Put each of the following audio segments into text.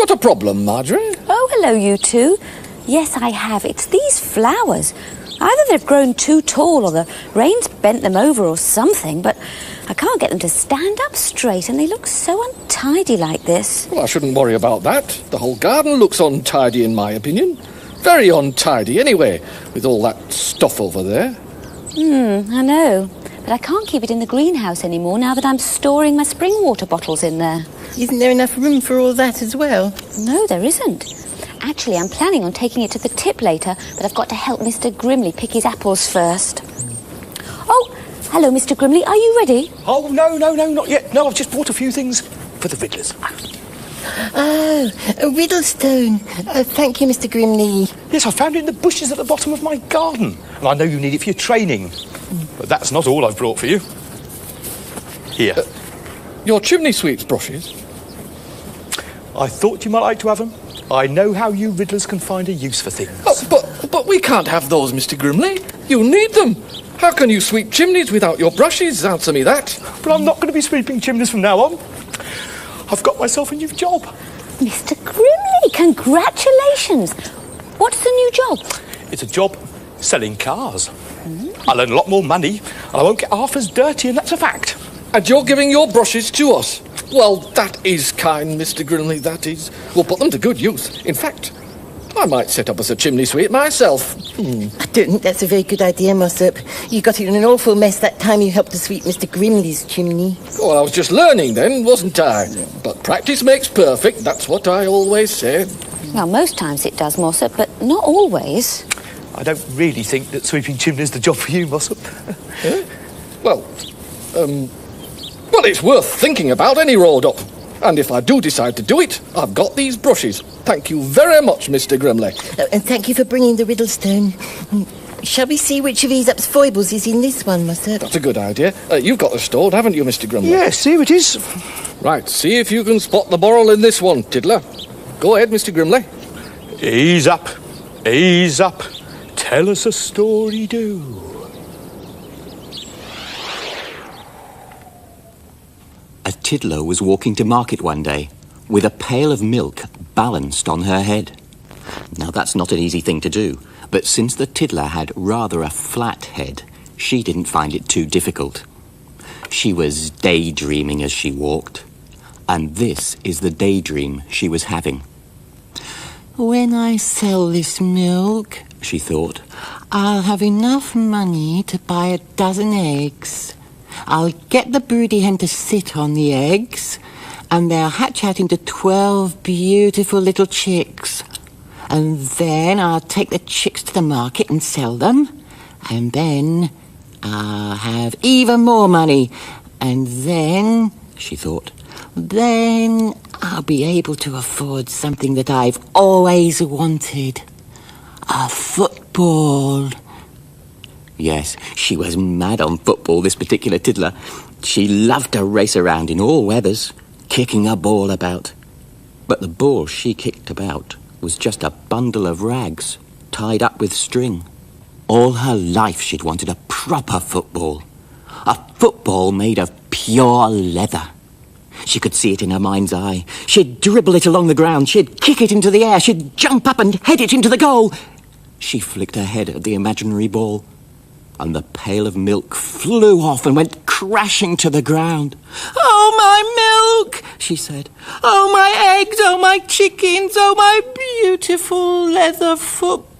got a problem, Marjorie? Oh, hello, you two. Yes, I have. It's these flowers. Either they've grown too tall or the rain's bent them over or something, but I can't get them to stand up straight and they look so untidy like this. Well, I shouldn't worry about that. The whole garden looks untidy in my opinion. Very untidy anyway, with all that stuff over there. I know. But I can't keep it in the greenhouse anymore now that I'm storing my spring water bottles in there. Isn't there enough room for all that as well? No, there isn't. Actually, I'm planning on taking it to the tip later, but I've got to help Mr. Grimley pick his apples first. Oh, hello, Mr. Grimley. Are you ready? Oh, no, not yet. No, I've just bought a few things for the Riddlers. Oh, a Riddlestone. Thank you, Mr. Grimley. Yes, I found it in the bushes at the bottom of my garden. And I know you need it for your training. But that's not all I've brought for you. Here. Your chimney sweeps brushes? I thought you might like to have them. I know how you Riddlers can find a use for things. Oh, but we can't have those, Mr. Grimley. You need them. How can you sweep chimneys without your brushes? Answer me that. But I'm not going to be sweeping chimneys from now on. I've got myself a new job. Mr. Grimley, congratulations. What's the new job? It's a job selling cars. I'll earn a lot more money, and I won't get half as dirty, and that's a fact. And you're giving your brushes to us? Well, that is kind, Mr. Grimley, that is. We'll put them to good use. In fact, I might set up as a chimney sweep myself. I don't think that's a very good idea, Mossop. You got it in an awful mess that time you helped to sweep Mr. Grimley's chimney. Well, I was just learning then, wasn't I? But practice makes perfect, that's what I always say. Well, most times it does, Mossop, but not always. I don't really think that sweeping chimneys is the job for you, Mossop. Well, it's worth thinking about any road up. And if I do decide to do it, I've got these brushes. Thank you very much, Mr. Grimley. And thank you for bringing the Riddlestone. Shall we see which of Aesop's foibles is in this one, Mossop? That's a good idea. You've got the stored, haven't you, Mr. Grimley? Yes, here it is. Right, see if you can spot the moral in this one, Tiddler. Go ahead, Mr. Grimley. Ease up. Ease up. Tell us a story, do. A tiddler was walking to market one day with a pail of milk balanced on her head. Now, that's not an easy thing to do, but since the tiddler had rather a flat head, she didn't find it too difficult. She was daydreaming as she walked, and this is the daydream she was having. When I sell this milk, she thought, I'll have enough money to buy a dozen eggs. I'll get the broody hen to sit on the eggs, and they'll hatch out into 12 beautiful little chicks. And then I'll take the chicks to the market and sell them, and then I'll have even more money. And then, she thought, then I'll be able to afford something that I've always wanted. A football. Yes, she was mad on football, this particular tiddler. She loved to race around in all weathers, kicking a ball about. But the ball she kicked about was just a bundle of rags tied up with string. All her life she'd wanted a proper football. A football made of pure leather. She could see it in her mind's eye. She'd dribble it along the ground. She'd kick it into the air. She'd jump up and head it into the goal. She flicked her head at the imaginary ball, and the pail of milk flew off and went crashing to the ground. "Oh, my milk," she said. "Oh, my eggs, oh, my chickens, oh, my beautiful leather football."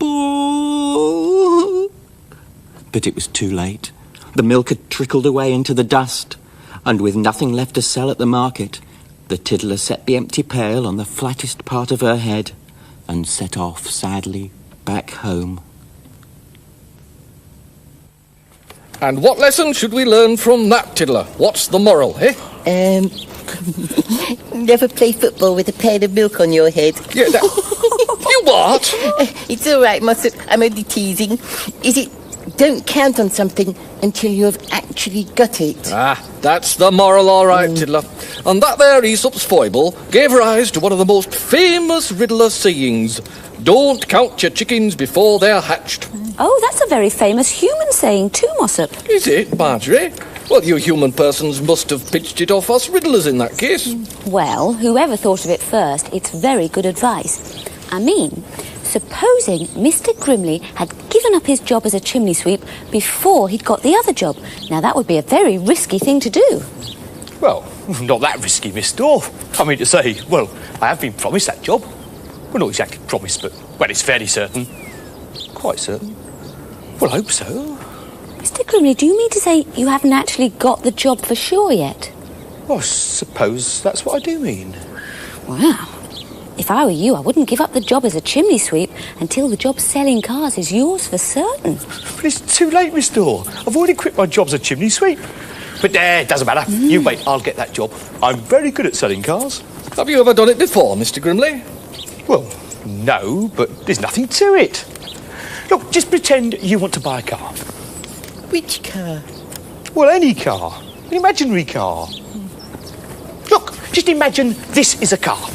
But it was too late. The milk had trickled away into the dust, and with nothing left to sell at the market, the tiddler set the empty pail on the flattest part of her head and set off sadly back home. And what lesson should we learn from that, Tiddler? What's the moral, eh? Never play football with a pail of milk on your head. Yeah, you what? It's all right, Mossop. I'm only teasing. Is it, don't count on something until you have actually got it. Ah, that's the moral, all right, Tiddler. And that there Aesop's foible gave rise to one of the most famous Riddler sayings. Don't count your chickens before they're hatched. Oh, that's a very famous human saying too, Mossop. Is it, Marjorie? Well, you human persons must have pitched it off us Riddlers in that case. Well, whoever thought of it first, it's very good advice. I mean, supposing Mr. Grimley had given up his job as a chimney sweep before he'd got the other job. Now, that would be a very risky thing to do. Well, not that risky, Miss Dorr. I mean to say, well, I have been promised that job. Well, not exactly promised, but, well, it's fairly certain. Quite certain. Well, I hope so. Mr. Grimley, do you mean to say you haven't actually got the job for sure yet? Well, I suppose that's what I do mean. Wow. If I were you, I wouldn't give up the job as a chimney sweep until the job selling cars is yours for certain. But it's too late, Miss Dorr. I've already quit my job as a chimney sweep. But it doesn't matter. You wait, I'll get that job. I'm very good at selling cars. Have you ever done it before, Mr. Grimley? Well, no, but there's nothing to it. Look, just pretend you want to buy a car. Which car? Well, any car. An imaginary car. Look, just imagine this is a car.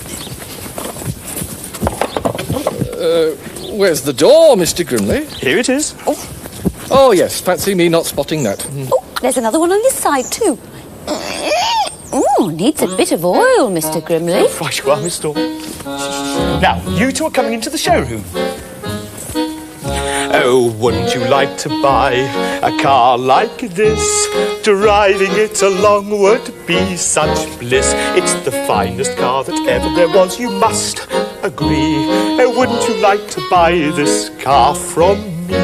Where's the door, Mr. Grimley? Here it is. Oh, yes, fancy me not spotting that. Oh, there's another one on this side too. Oh, needs a bit of oil, Mr. Grimley. Right you are, Miss Dorr. Now, you two are coming into the showroom. Oh, wouldn't you like to buy a car like this? Driving it along would be such bliss. It's the finest car that ever there was, you must agree. Oh, wouldn't you like to buy this car from me?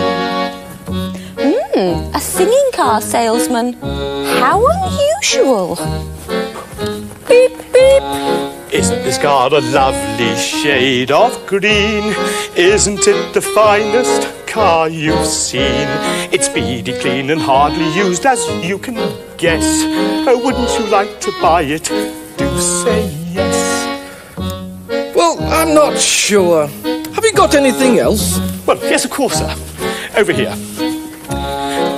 A singing car salesman. How unusual. Beep, beep. Isn't this car a lovely shade of green? Isn't it the finest car you've seen? It's speedy, clean and hardly used, as you can guess. Oh, wouldn't you like to buy it? Do say yes. Well, I'm not sure. Have you got anything else? Well, yes, of course, sir. Over here.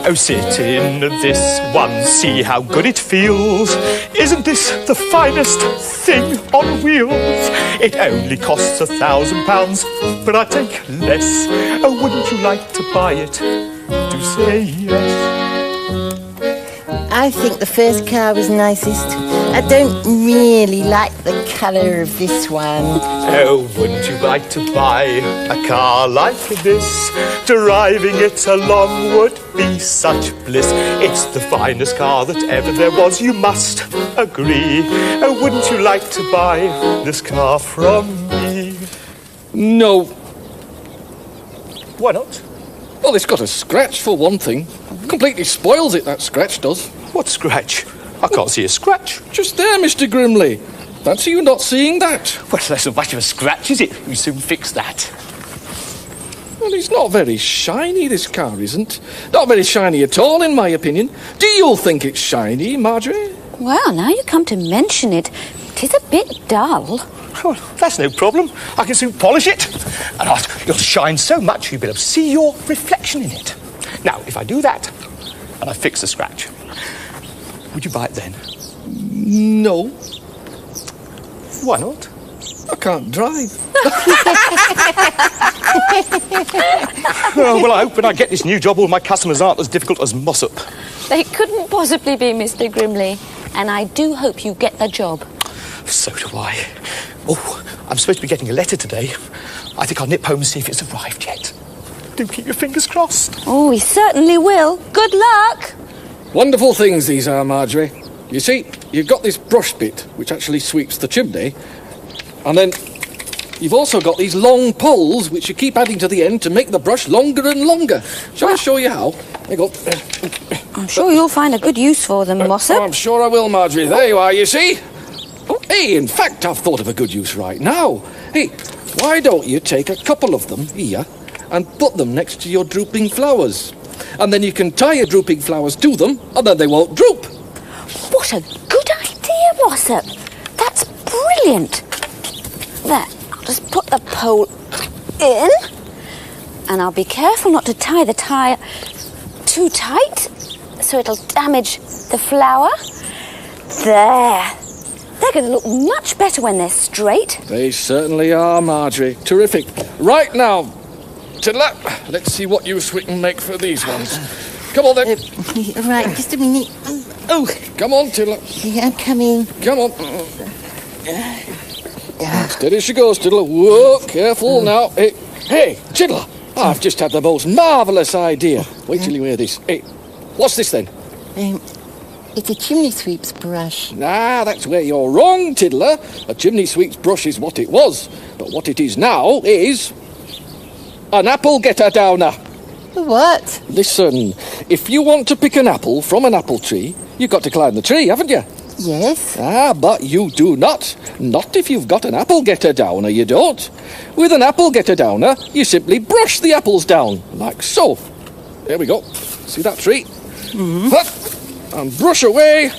Oh, sit in this one, see how good it feels. Isn't this the finest thing on wheels? It only costs £1,000, but I take less. Oh, wouldn't you like to buy it? Do say yes. I think the first car was nicest. I don't really like the colour of this one. Oh, wouldn't you like to buy a car like this? Driving it along would be such bliss. It's the finest car that ever there was, you must agree. Oh, wouldn't you like to buy this car from me? No. Why not? Well, it's got a scratch for one thing. Completely spoils it, that scratch does. What scratch? I can't see a scratch. Just there, Mr. Grimley. Fancy you not seeing that? Well, that's not much of a scratch, is it? We soon fix that. Well, it's not very shiny, this car isn't. Not very shiny at all, in my opinion. Do you think it's shiny, Marjorie? Well, now you come to mention it, 'tis a bit dull. Oh, that's no problem. I can soon polish it. And it'll shine so much you'll be able to see your reflection in it. Now, if I do that, and I fix the scratch, would you buy it then? No, Why not? I can't drive. Oh, well, I hope when I get this new job all my customers aren't as difficult as Mossop. They couldn't possibly be, Mr. Grimley. And I do hope you get the job. So do I. Oh, I'm supposed to be getting a letter today. I think I'll nip home and see if it's arrived yet. Do keep your fingers crossed. Oh, we certainly will. Good luck. Wonderful things these are, Marjorie. You see, you've got this brush bit, which actually sweeps the chimney, and then you've also got these long poles, which you keep adding to the end to make the brush longer and longer. Shall I show you how? There you go. I'm sure you'll find a good use for them, Oh, Mossop. I'm sure I will, Marjorie. There you are, you see? Oh, hey, in fact, I've thought of a good use right now. Hey, why don't you take a couple of them here and put them next to your drooping flowers? And then you can tie your drooping flowers to them, and then they won't droop. What a good idea, Mossop. That's brilliant. There, I'll just put the pole in. And I'll be careful not to tie the tie too tight, so it'll damage the flower. There. They're going to look much better when they're straight. They certainly are, Marjorie. Terrific. Right now, Tiddler, let's see what use we can make for these ones. Come on, then. Right, just a minute. Oh, Come on, Tiddler. yeah, I'm coming. Come on. Steady she goes, Tiddler. Whoa, careful now. Hey, Tiddler, I've just had the most marvellous idea. Wait till you hear this. Hey, what's this then? It's a chimney sweep's brush. Nah, that's where you're wrong, Tiddler. A chimney sweep's brush is what it was. But what it is now is an apple getter downer. What? Listen, if you want to pick an apple from an apple tree, you've got to climb the tree, haven't you? Yes. Ah, but you do not. Not if you've got an apple getter downer, you don't. With an apple getter downer, you simply brush the apples down, like so. There we go. See that tree? And brush away.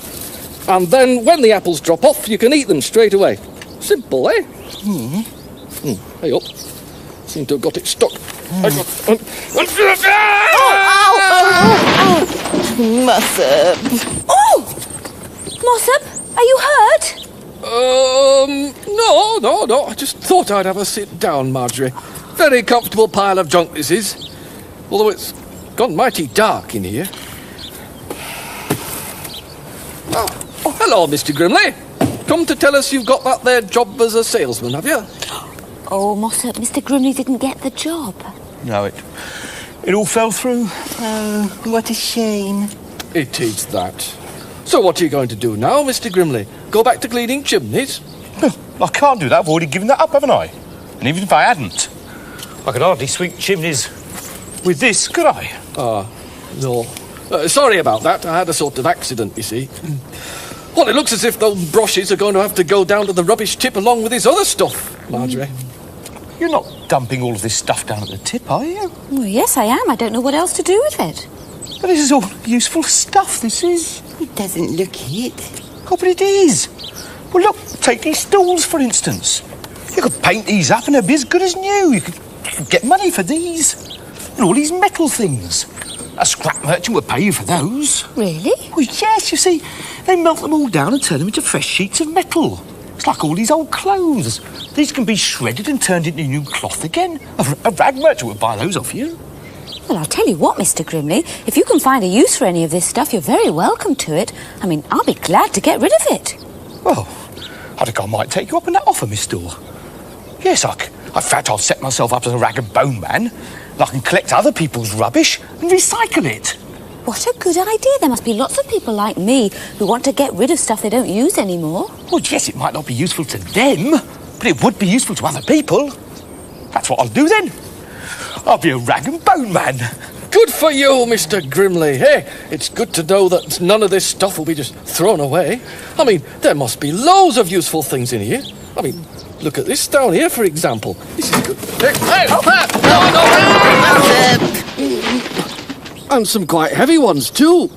And then when the apples drop off, you can eat them straight away. Simple, eh? Hey up. Seem to have got it stuck. Mossop. Oh! Mossop, are you hurt? No. I just thought I'd have a sit down, Marjorie. Very comfortable pile of junk this is. Although it's gone mighty dark in here. Oh, hello, Mr. Grimley. Come to tell us you've got that there job as a salesman, have you? Oh, Mossop, Mr. Grimley didn't get the job. No, it all fell through. Oh, what a shame. It is that. So what are you going to do now, Mr. Grimley? Go back to cleaning chimneys? I can't do that. I've already given that up, haven't I? And even if I hadn't, I could hardly sweep chimneys with this, could I? No. Sorry about that. I had a sort of accident, you see. Well, it looks as if those brushes are going to have to go down to the rubbish tip along with this other stuff, Marjorie. You're not dumping all of this stuff down at the tip, are you? Well, yes, I am. I don't know what else to do with it. But this is all useful stuff, this is. It doesn't look it. Oh, but it is. Well, look, take these stools, for instance. You could paint these up and they'd be as good as new. You could get money for these. And all these metal things. A scrap merchant would pay you for those. Really? Well, yes, you see, they melt them all down and turn them into fresh sheets of metal. It's like all these old clothes. These can be shredded and turned into new cloth again. A rag merchant would buy those off you. Well, I'll tell you what, Mr. Grimley, if you can find a use for any of this stuff, you're very welcome to it. I mean, I'll be glad to get rid of it. Well, I think I might take you up on that offer, Miss Dore. Yes, in fact, I'll set myself up as a rag and bone man. And I can collect other people's rubbish and recycle it. What a good idea. There must be lots of people like me who want to get rid of stuff they don't use anymore. Well, yes, it might not be useful to them, but it would be useful to other people. That's what I'll do then. I'll be a rag and bone man. Good for you, Mr. Grimley. Hey, it's good to know that none of this stuff will be just thrown away. I mean, there must be loads of useful things in here. I mean, look at this down here, for example. This is good. Hey, and some quite heavy ones, too.